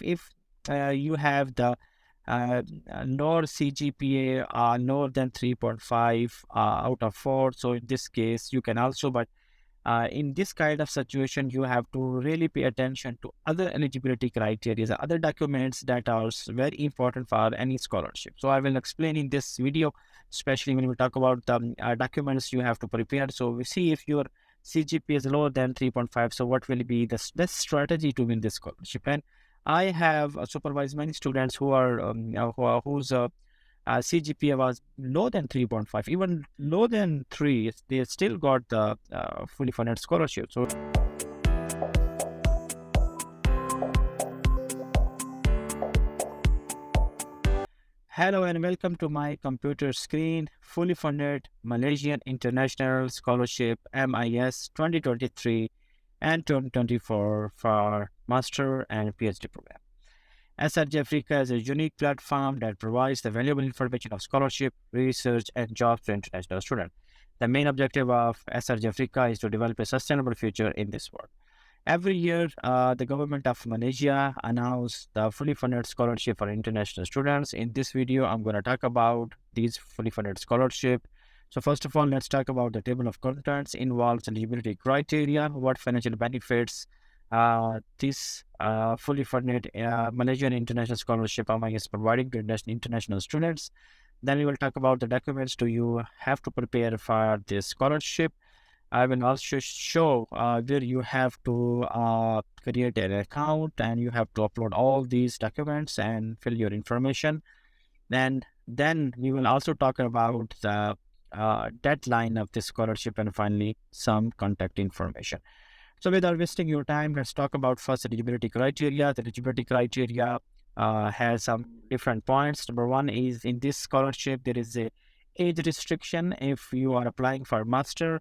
if you have the lower CGPA lower than 3.5 out of 4, so in this case you can also, but in this kind of situation, you have to really pay attention to other eligibility criteria, other documents that are very important for any scholarship. So I will explain in this video, especially when we talk about the documents you have to prepare. So we see if your CGPA is lower than 3.5, so what will be the best strategy to win this scholarship? And I have supervised many students who are whose CGPA was lower than 3.5, even lower than 3, they still got the fully funded scholarship. So, hello and welcome to my computer screen, fully funded Malaysian International Scholarship MIS 2023 and 2024 for Master and PhD program. SRJAFRICA is a unique platform that provides the valuable information of scholarship, research, and jobs to international students. The main objective of SRJAFRICA is to develop a sustainable future in this world. Every year, the government of Malaysia announces the fully funded scholarship for international students. In this video, I'm going to talk about these fully funded scholarship. So first of all, let's talk about the table of contents, involves eligibility criteria, what financial benefits this fully funded Malaysian International Scholarship among is providing to international students. Then we will talk about the documents you have to prepare for this scholarship. I will also show where you have to create an account and you have to upload all these documents and fill your information. And then we will also talk about the deadline of this scholarship and finally some contact information. So without wasting your time, let's talk about first eligibility criteria. The eligibility criteria has some different points. Number one is in this scholarship, there is a age restriction if you are applying for master.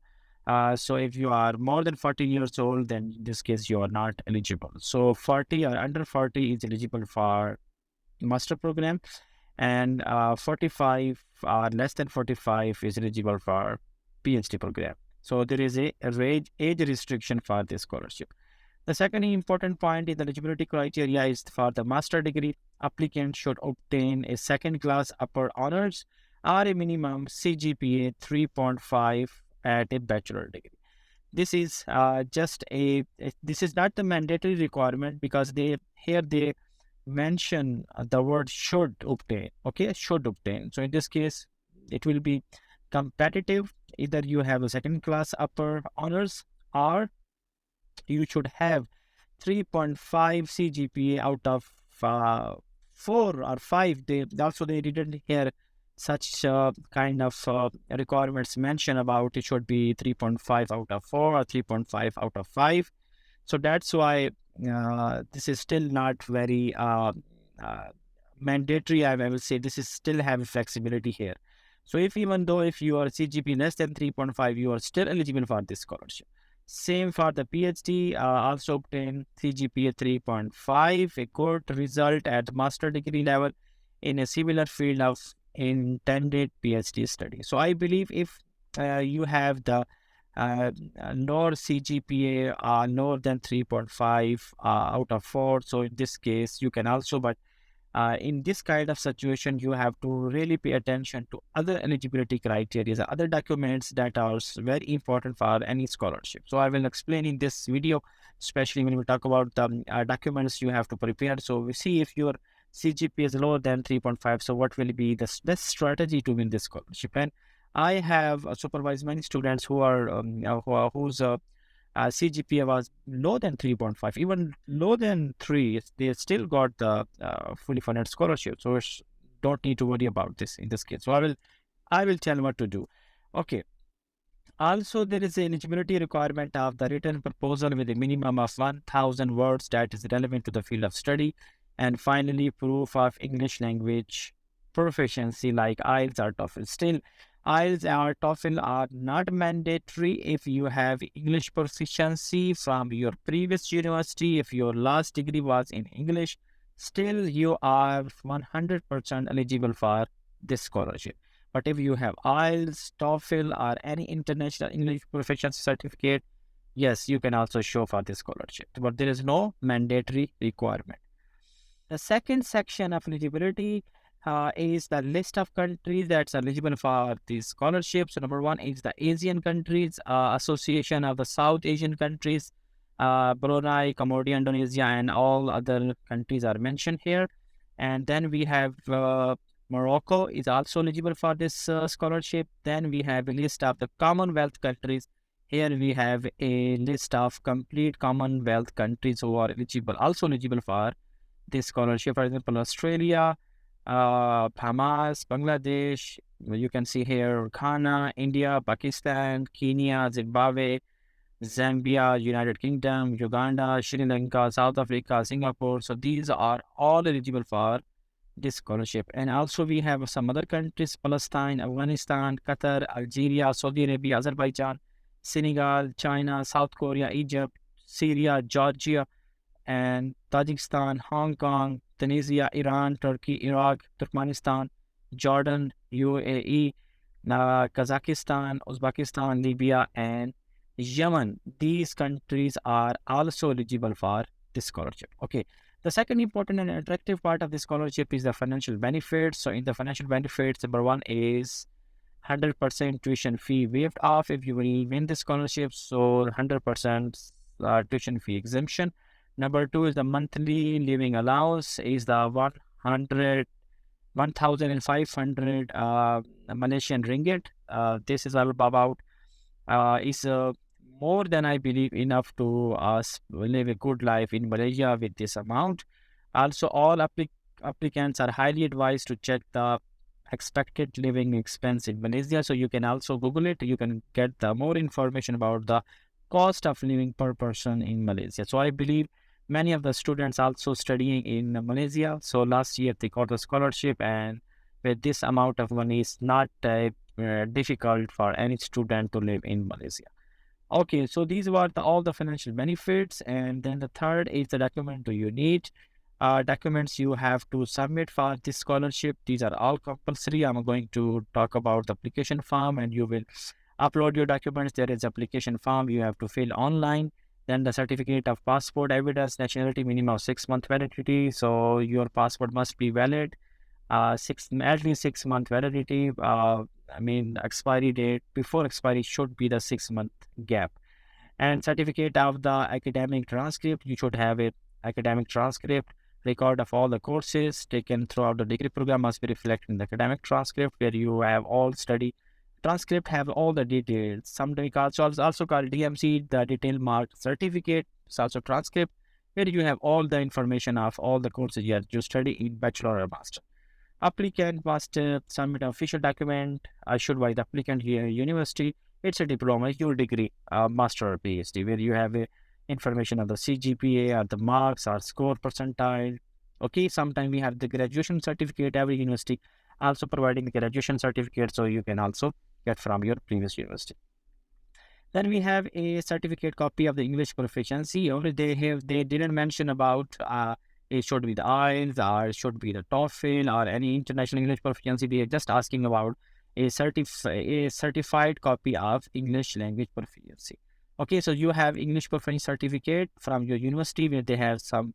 So if you are more than 40 years old, then in this case, you are not eligible. So 40 or under 40 is eligible for master program, and 45 or less than 45 is eligible for PhD program. So there is a age restriction for this scholarship. The second important point in the eligibility criteria is for the master degree, applicant should obtain a second class upper honors or a minimum CGPA 3.5 at a bachelor degree. This is this is not the mandatory requirement because they mention the word should obtain. Okay, should obtain. So in this case, it will be competitive. Either you have a second class upper honors or you should have 3.5 CGPA out of 4 or 5. They didn't hear such kind of requirements mentioned about it should be 3.5 out of 4 or 3.5 out of 5. So that's why this is still not very mandatory. I will say this is still have flexibility here. So even though if you are CGPA less than 3.5, you are still eligible for this scholarship. Same for the PhD, also obtain CGPA 3.5, a good result at master degree level in a similar field of intended PhD study. So I believe if you have the lower CGPA lower than 3.5 out of 4, so in this case you can also, but in this kind of situation, you have to really pay attention to other eligibility criteria, other documents that are very important for any scholarship. So I will explain in this video, especially when we talk about the documents you have to prepare. So we see if your CGPA is lower than 3.5, so what will be the best strategy to win this scholarship? And I have supervised many students who are whose CGPA was lower than 3.5, even lower than 3, they still got the fully funded scholarship. So don't need to worry about this in this case. So I will tell what to do. Okay. Also, there is an eligibility requirement of the written proposal with a minimum of 1,000 words that is relevant to the field of study. And finally, proof of English language proficiency like IELTS or TOEFL. Still, IELTS or TOEFL are not mandatory if you have English proficiency from your previous university. If your last degree was in English, still you are 100% eligible for this scholarship. But if you have IELTS, TOEFL, or any international English proficiency certificate, yes, you can also show for this scholarship. But there is no mandatory requirement. The second section of eligibility is the list of countries that's eligible for these scholarships. So number one is the Asian countries, Association of the South Asian countries, Brunei, Cambodia, Indonesia, and all other countries are mentioned here. And then we have Morocco is also eligible for this scholarship. Then we have a list of the Commonwealth countries. Here we have a list of complete Commonwealth countries who are also eligible for this scholarship. For example, Australia, Hamas, Bangladesh. You can see here Ghana, India, Pakistan, Kenya, Zimbabwe, Zambia, United Kingdom, Uganda, Sri Lanka, South Africa, Singapore. So these are all eligible for this scholarship. And also we have some other countries: Palestine, Afghanistan, Qatar, Algeria, Saudi Arabia, Azerbaijan, Senegal, China, South Korea, Egypt, Syria, Georgia, and Tajikistan, Hong Kong, Tunisia, Iran, Turkey, Iraq, Turkmenistan, Jordan, UAE, Kazakhstan, Uzbekistan, Libya, and Yemen. These countries are also eligible for this scholarship. Okay. The second important and attractive part of this scholarship is the financial benefits. So in the financial benefits, number one is 100% tuition fee waived off if you will win the scholarship. So 100% tuition fee exemption. Number two is the monthly living allowance is the 1,500 Malaysian ringgit. This is all about is more than, I believe, enough to live a good life in Malaysia with this amount. Also, all applicants are highly advised to check the expected living expense in Malaysia. So you can also Google it. You can get the more information about the cost of living per person in Malaysia. So I believe many of the students also studying in Malaysia. So last year they got a scholarship, and with this amount of money, it's not difficult for any student to live in Malaysia. Okay, so these were all the financial benefits. And then the third is the document you need. Documents you have to submit for this scholarship. These are all compulsory. I'm going to talk about the application form, and you will upload your documents. There is application form you have to fill online. Then the certificate of passport evidence, nationality, minimum 6 month validity. So your passport must be valid, at least 6 month validity. Expiry date before expiry should be the 6 month gap. And certificate of the academic transcript. You should have a academic transcript. Record of all the courses taken throughout the degree program must be reflected in the academic transcript, where you have all study transcript, have all the details. Sometimes also called DMC, the detail marked certificate. It's also transcript, where you have all the information of all the courses you study in bachelor or master. Applicant must submit an official document issued by the applicant here university. It's a diploma, your degree, master or PhD, where you have information of the CGPA or the marks or score percentile. Okay, sometimes we have the graduation certificate. Every university also providing the graduation certificate, so you can also get from your previous university. Then we have a certificate copy of the English proficiency. Only they didn't mention about it should be the IELTS or it should be the TOEFL or any international English proficiency. They are just asking about a certified copy of English language proficiency. Okay, so you have English proficiency certificate from your university, where they have some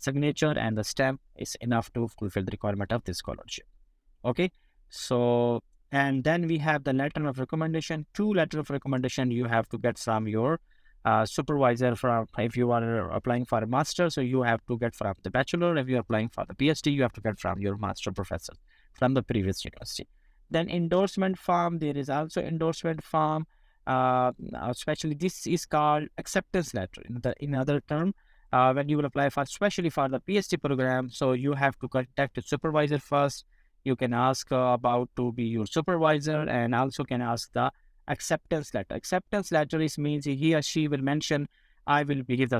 signature, and the stamp is enough to fulfill the requirement of this scholarship. Okay, so, and then we have the letter of recommendation. 2 letter of recommendation you have to get from your supervisor. From, if you are applying for a master, so you have to get from the bachelor. If you are applying for the PhD, you have to get from your master professor from the previous university. Then endorsement form. There is also endorsement form. Especially this is called acceptance letter in other term. When you will apply for, especially for the PhD program, so you have to contact the supervisor first. You can ask about to be your supervisor, and also can ask the acceptance letter. Acceptance letter means he or she will mention, I will be his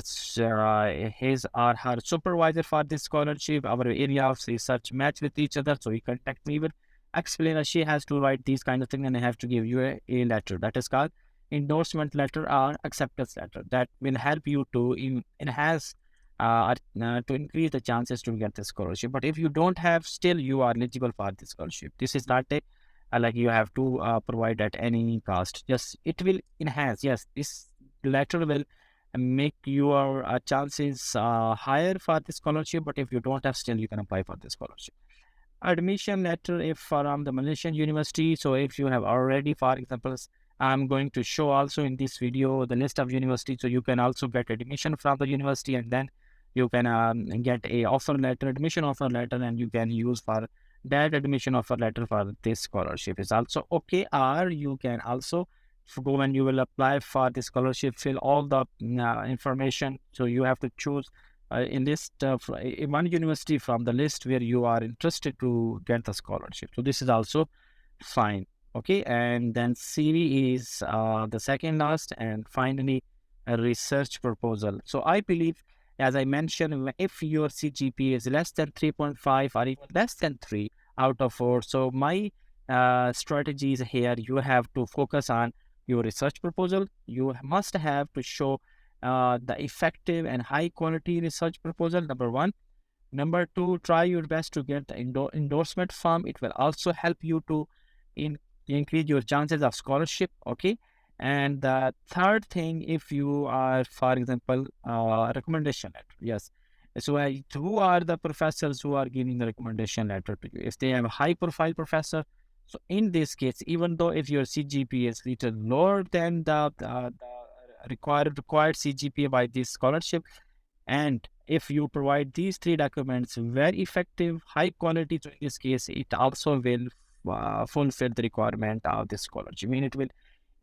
or her supervisor for this scholarship. Our area of research match with each other, so he contact me, will explain, or she has to write these kind of things, and I have to give you a letter. That is called endorsement letter or acceptance letter. That will help you to enhance to increase the chances to get the scholarship. But if you don't have, still you are eligible for the scholarship. This is not a like you have to provide at any cost. Just it will enhance. Yes, this letter will make your chances higher for the scholarship. But if you don't have, still you can apply for the scholarship. Admission letter if from the Malaysian university. So if you have already, for example, I'm going to show also in this video the list of universities, so you can also get admission from the university, and then you can get a offer letter, admission offer letter, and you can use for that admission offer letter for this scholarship is also okay. Or you can also go when you will apply for the scholarship, fill all the information. So you have to choose in list one university from the list where you are interested to get the scholarship. So this is also fine. Okay, and then CV is the second last, and finally a research proposal. So I believe, as I mentioned, if your CGPA is less than 3.5 or even less than 3 out of 4, so my strategies here, you have to focus on your research proposal. You must have to show the effective and high quality research proposal, number one. Number two, try your best to get the endorsement form. It will also help you to increase your chances of scholarship. Okay. And the third thing, if you are, for example, recommendation letter. Yes. So who are the professors who are giving the recommendation letter to you? If they have a high profile professor, so in this case, even though if your CGPA is little lower than the required CGPA by this scholarship, and if you provide these three documents, very effective, high quality, so in this case, it also will fulfill the requirement of this scholarship. I mean, it will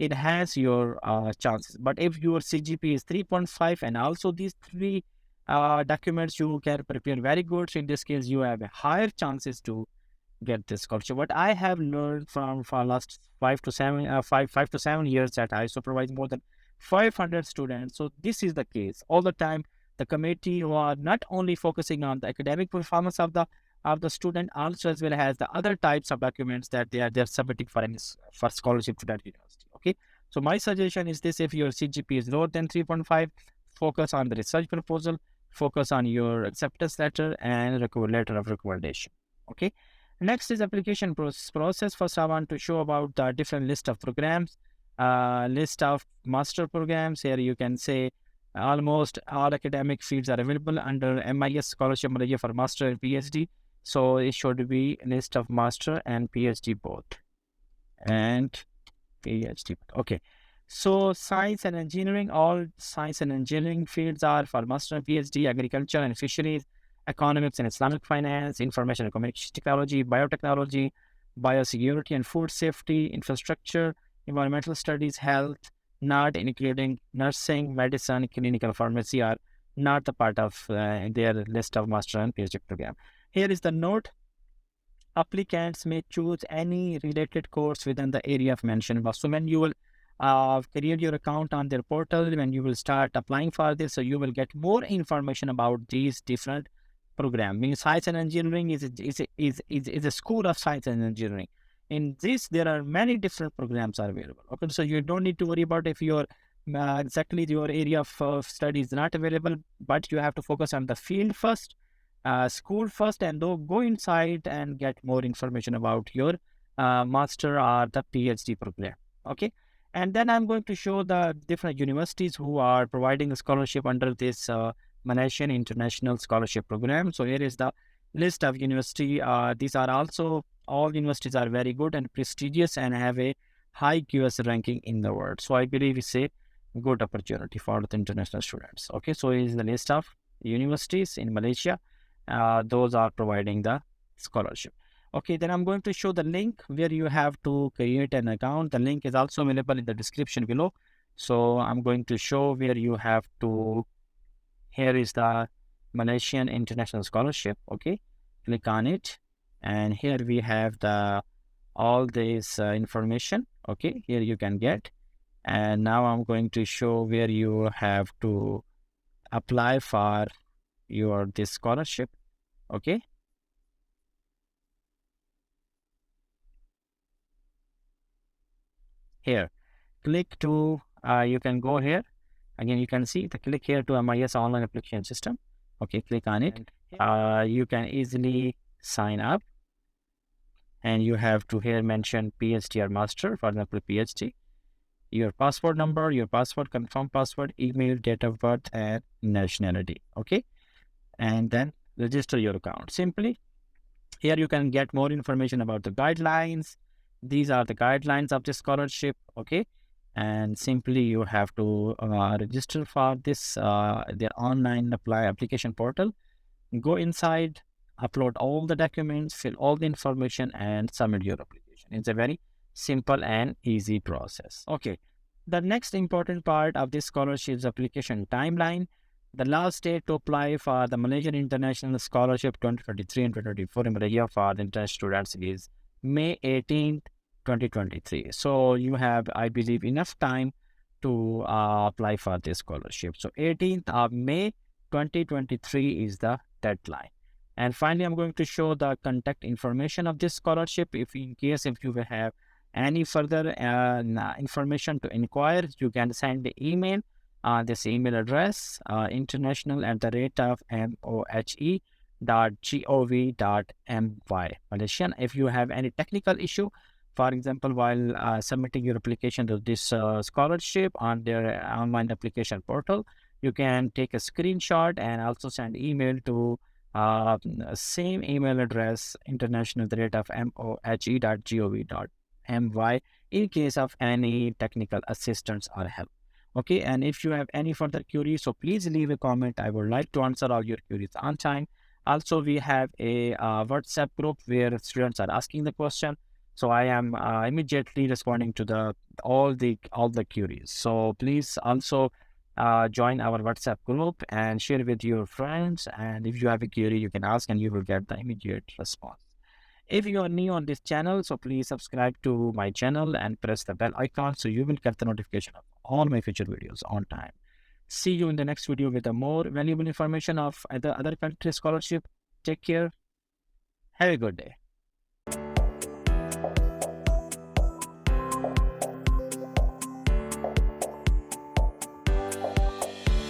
enhance your chances. But if your CGP is 3.5 and also these three documents you can prepare very good, so in this case, you have a higher chances to get this culture. What I have learned from for last 5 to 7 years that I supervise more than 500 students. So this is the case all the time. The committee who are not only focusing on the academic performance of the student, also as well as the other types of documents that they're submitting for for scholarship to that university. Okay. So my suggestion is this: if your CGP is lower than 3.5, focus on the research proposal, focus on your acceptance letter and letter of recommendation. Okay. Next is application process. First, I want to show about the different list of programs, list of master programs. Here you can say almost all academic fields are available under MIS Scholarship Malaysia for Master and PhD. So it should be a list of Master and PhD both. And PhD. Okay. So science and engineering, all science and engineering fields are for Master and PhD, agriculture and fisheries, economics and Islamic finance, information and communication technology, biotechnology, biosecurity and food safety, infrastructure, environmental studies, health, not including nursing, medicine, clinical pharmacy are not the part of their list of master and PhD program. Here is the note. Applicants may choose any related course within the area of mentioned. So when you will create your account on their portal, when you will start applying for this, so you will get more information about these different programs. Means science and engineering is a school of science and engineering. In this, there are many different programs are available. Okay, so you don't need to worry about if your exactly your area of study is not available, but you have to focus on the field first, school first, and go inside and get more information about your master or the PhD program. Okay. And then I'm going to show the different universities who are providing a scholarship under this Malaysian International Scholarship Program. So here is the list of university. These are also, all universities are very good and prestigious and have a high QS ranking in the world. So I believe it's a good opportunity for the international students. Okay, so here is the list of universities in Malaysia. Those are providing the scholarship. Okay, then I'm going to show the link where you have to create an account. The link is also available in the description below. So I'm going to show where you have to, here is the Malaysian International Scholarship. Okay, click on it. And here we have the all this information. Okay, here you can get. And now I'm going to show where you have to apply for this scholarship. Okay. Here, click to, you can go here. Again, you can see the click here to MIS online application system. Okay, click on it. You can easily sign up. And you have to here mention PhD or master, for example, PhD. your passport number, your passport, confirm password, email, date of birth, and nationality. Okay. And then register your account. Simply, here you can get more information about the guidelines. These are the guidelines of the scholarship. Okay. And simply you have to register for this, their online apply application portal. Go inside, upload all the documents, fill all the information, and submit your application. It's a very simple and easy process. Okay. The next important part of this scholarship is application timeline. The last date to apply for the Malaysian International Scholarship 2023 and 2024 in Malaysia for the international students is May 18th, 2023. So you have, I believe, enough time to apply for this scholarship. So 18th of May 2023 is the deadline. And finally, I'm going to show the contact information of this scholarship. If in case if you have any further information to inquire, you can send the email. This email address, international at the rate of mohe.gov.my, Malaysian. If you have any technical issue, for example, while submitting your application to this scholarship on their online application portal, you can take a screenshot and also send email to same email address, international at the rate of mohe.gov.my, in case of any technical assistance or help. Okay, and if you have any further queries, so please leave a comment. I would like to answer all your queries on time. Also, we have a WhatsApp group where students are asking the question. So I am immediately responding to all the queries. So please also join our WhatsApp group and share with your friends. And if you have a query, you can ask and you will get the immediate response. If you are new on this channel, so please subscribe to my channel and press the bell icon so you will get the notification of all my future videos on time. See you in the next video with a more valuable information of other country scholarship. Take care. Have a good day.